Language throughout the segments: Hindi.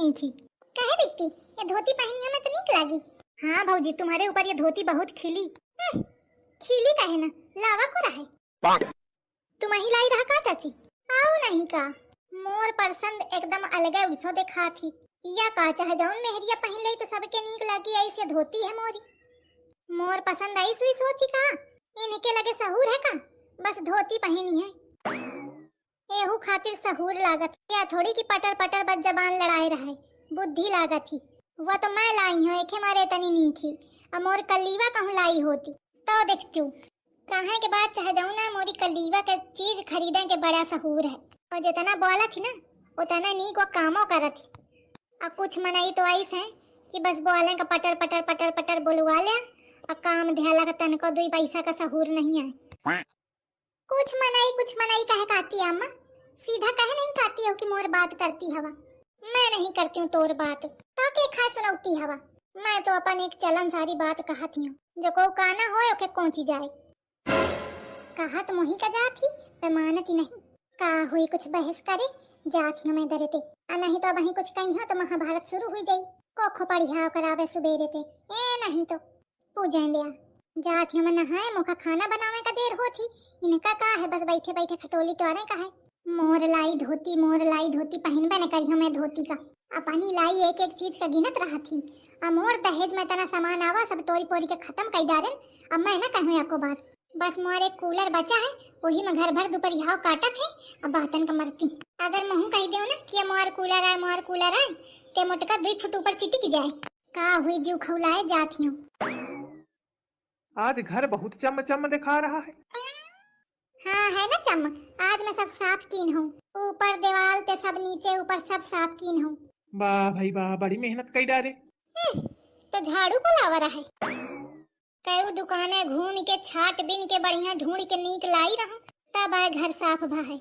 नहीं थी। कहे बिट्टी, ये धोती पहनी हमें तो नीक लागी। हाँ भौजी, तुम्हारे ऊपर ये धोती बहुत खिली। खिली कहे ना, लावा को रहे। तुम ही लाई रहा का चाची? आओ नहीं का, मोर पसंद एकदम अलग है, उसो देखा थी। या का चाहे जाऊन मेहरिया पहन ले तो सबके नीक लागी, ऐसे धोती है मोरी। मोर पसंद आई सुई सोती का, इनके लगे सहूर है का, बस धोती पहनी है। एहू खातिर सहूर लागत, या थोड़ी की पटर पटर बस जबान लड़ाए रहे, बुद्धि लागत ही। वो तो मैं लाई हूँ, एके मारे तनी नीची। अब मोर कलीवा कहूँ लाई होती तो देखती हूँ। कहाँ के बाद चाहे जाऊँ ना, मोरी कलीवा के चीज खरीदने के बड़ा सहूर है। और जितना बोला थी ना उतना नीक वो कामों करत थी। अब कुछ मनाई तो ऐसे है कि बस बोले का पटर पटर पटर पटर बोलवा ले, और काम ध्याला का तनको 2 पैसा का सहूर नहीं है। कुछ मनाई कहे खाती है अम्मा, सीधा कहे नहीं खाती हो कि मोर बात करती हवा। मैं नहीं करती हूँ तोर बात, तो के खा सुनौती हवा। मैं तो अपन एक चलन सारी बात कहती हूँ, जो को काना होए ओके कोंची जाए। कहा तो मोही का जाती, पे मानती नहीं। का हुई कुछ बहस करे जाती हमें डरते, आ नहीं तो वहीं कुछ कहीं तो महाभारत शुरू हुई जाई। कोखो पढ़िया करावे सुबेरे ते, ए नहीं तो पूजन दिया जाती हमें नहाए मुखा खाना बनावे का देर होती। इनका का है बस बैठे बैठे खटोली टोरे का है। मोर लाई धोती पहनबे न करी हमें धोती का। अपनी लाई एक एक चीज का गिनत रहा थी। अब मोर दहेज में तना सामान आवा सब टोरी पोरी के खत्म कर डालन। अब मैं ना कहूँ आपको बात, बस मोर एक कूलर बचा है, वही में घर भर दोपहरिया काटत है। अब बातन का मरती, अगर महू कह दो ना कि मोर कूलर है ते मोटका 2 फुट ऊपर चिटिक जाए। का हुई जीव खौलाए जाती हूँ। आज घर बहुत चम दिखा रहा है। हाँ है ना चमक, आज मैं सब साफ कीन हूँ। ऊपर दीवार ते सब, नीचे ऊपर सब साफ कीन हूँ। वाह भाई वाह, बड़ी मेहनत कई डारे। तो झाड़ू को लावा रहा है। कई दुकानें घूम के छाट बिन के बढ़िया ढूंढ के नीक लाई रहूं, तब आए घर साफ भा है।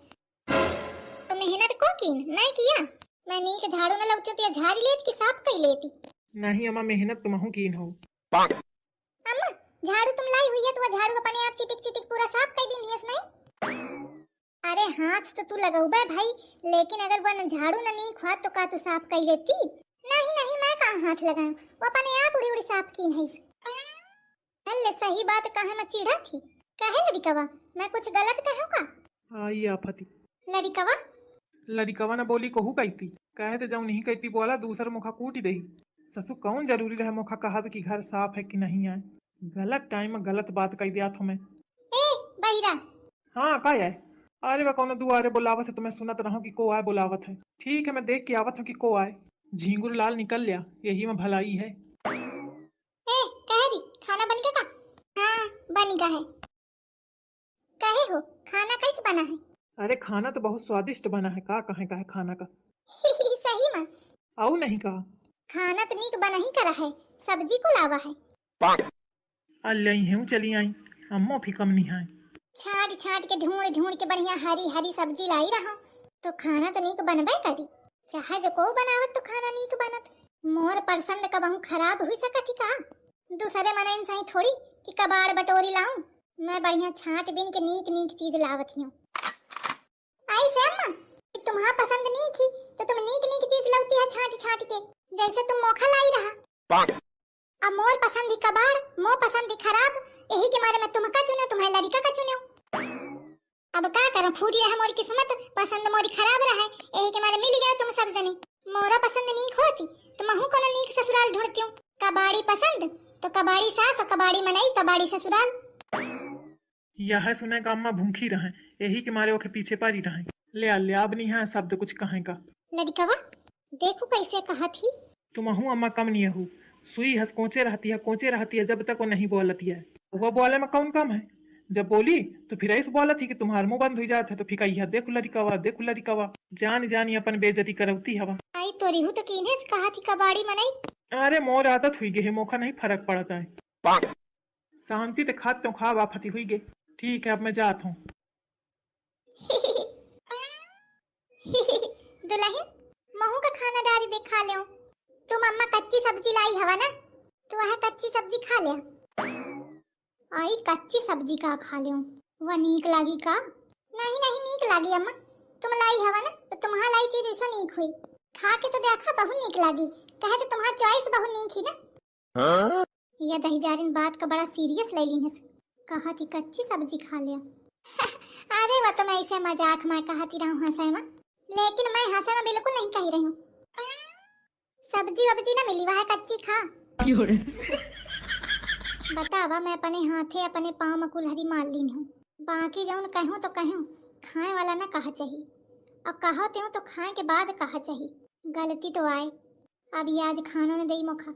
तो मेहनत को कीन मैं किया। मैं नीक झाड़ू न लौचती तो झाड़ी लेती कि साफ कर लेती। नहीं अम्मा, मेहनत तुम कीन हो। अम्मा झाड़ू तुम लाई हुई है तो झाड़ू अपने आप चिटिक चिटिक पूरा साफ कर दी नहीं? अरे हाथ तो तू लगाऊबे भाई, लेकिन अगर वो झाड़ू न नीक हुआ तो का तू साफ कर लेती? नहीं मैं कहाँ हाथ लगाऊं, वो अपने आप उड़ी उड़ी साफ कीन है। अल्ले सही बात कहे मैं चिढ़ा थी। कहे लड़िकवा मैं कुछ गलत कहूं का? आई आफती। लड़िकवा न बोली कहू कहती, कहे तो जाऊं नहीं कहती बोला दूसर मुखा कूट दे। ससु कौन जरूरी रहे मुखा कहा कि घर साफ है कि नहीं है। गलत टाइम में गलत बात कह दिया तुम्हें। ए बहिरा। हाँ का है? अरे वह कौन दुआरे बुलावत है, तुम्हें सुनत रहो कि को आए बुलावत है। ठीक है मैं देख के आवत हूँ कि को आए। झींगुर लाल निकल लिया, यही में भलाई है। कहरी खाना बन गया का? हाँ बन गया है। कहे हो खाना कैसे बना है? अरे खाना तो बहुत स्वादिष्ट बना है, का कहे खाना का। सही में? आओ नहीं कहा। खाना तो नीक बना ही करा है, सब्जी को लावा है। अल्लाई हूँ चली आई, अम्मो भी कम नहीं है। छाट के ढूंढ के बढ़िया हरी हरी सब्जी लाई रहा, तो खाना तो नीक बनबे करी। चाहे जो को बनावत तो खाना नीक बनत। मोर पसंद का बहु खराब हुई सकती का? दूसरे मनइन सही थोड़ी कि कबाड़ बटोरी लाऊं। मैं बढ़िया छाट बिन के नीक चीज लावत हूँ। आई से अम्मा, तुम्हारा पसंद नहीं थी तो तुम नीक चीज लाती है छाट के, जैसे तुम मोखा लाई रहा। अब मोर पसंद ही कबाड़, मोर पसंद ही खराब, यही के मारे मैं तुमका चुने, तुम्हारे लड़का का चुने। अब क्या करूं, फूटी है मोरी किस्मत, पसंद मोरी खराब रहा है, यही के मारे मिल गया तुम सब जने। मोरा पसंद नीक होती तो महू को नीक ससुराल ढूंढती हूँ। कबाड़ी पसंद तो कबाड़ी सास और कबाड़ी मनाई कबाड़ी ससुराल। यह सुने का अम्मा भूखी रहे, यही के मारे ओके पीछे पड़ी रहे। ले अब नहीं है शब्द कुछ कहे का। लड़कवा देखो कैसे कहा थी। तुम हूँ अम्मा कम नहीं हूँ, सुई हंस कोचे रहती है जब तक वो नहीं बोलती है। वो बोले में कौन कम है, जब बोली तो फिर ऐसे बोला थी कि तुम्हारा मुंह बंद हो जाता है, तो फिर कही देखो लड़िकवा जानी अपन बेइज्जती करवती हवा। आई तोरी हूँ तो किने से कहा थी कबाड़ी मनाई? अरे मोर आदत हुई गई है, मौका नहीं फर्क पड़ता है। शांति ते खात तो खा वाफती हुई गई। ठीक है अब मैं जाता हूँ। दुल्हन महू का खाना डाली दे खा ले। तुम अम्मा कच्ची सब्जी लाई हवा ना, तो वह कच्ची सब्जी खा ले। आई कच्ची सब्जी का खा ले, वह नीक लागी का? नहीं नीक लागी अम्मा, तुम लाई हवा ना तो तुम्हारा लाई चीज ऐसा नीक हुई। खा के तो देखा बहुत नीक लागी, कहे तो तुम्हार चॉइस बहुत नीक ही ना। ये दहीजारिन बात का बड़ा सीरियस ले ली है, कहा थी कच्ची सब्जी खा लिया। अरे वो तो मैं इसे मजाक में कहती रहूं हंसे में, लेकिन मैं हंसे में बिल्कुल नहीं कह रही हूँ। सब्जी वब्जी ना मिली वह कच्ची खा। बतावा मैं अपने हाथे अपने पाँव में कुल्हड़ी मार ली हूँ, बाकी जौन कहूँ तो कहूँ, खाए वाला ना कहा चाहिए, और कहते हूँ तो खाए के बाद कहा चाहिए। गलती तो आए, अब ये आज खानों ने दई मौका।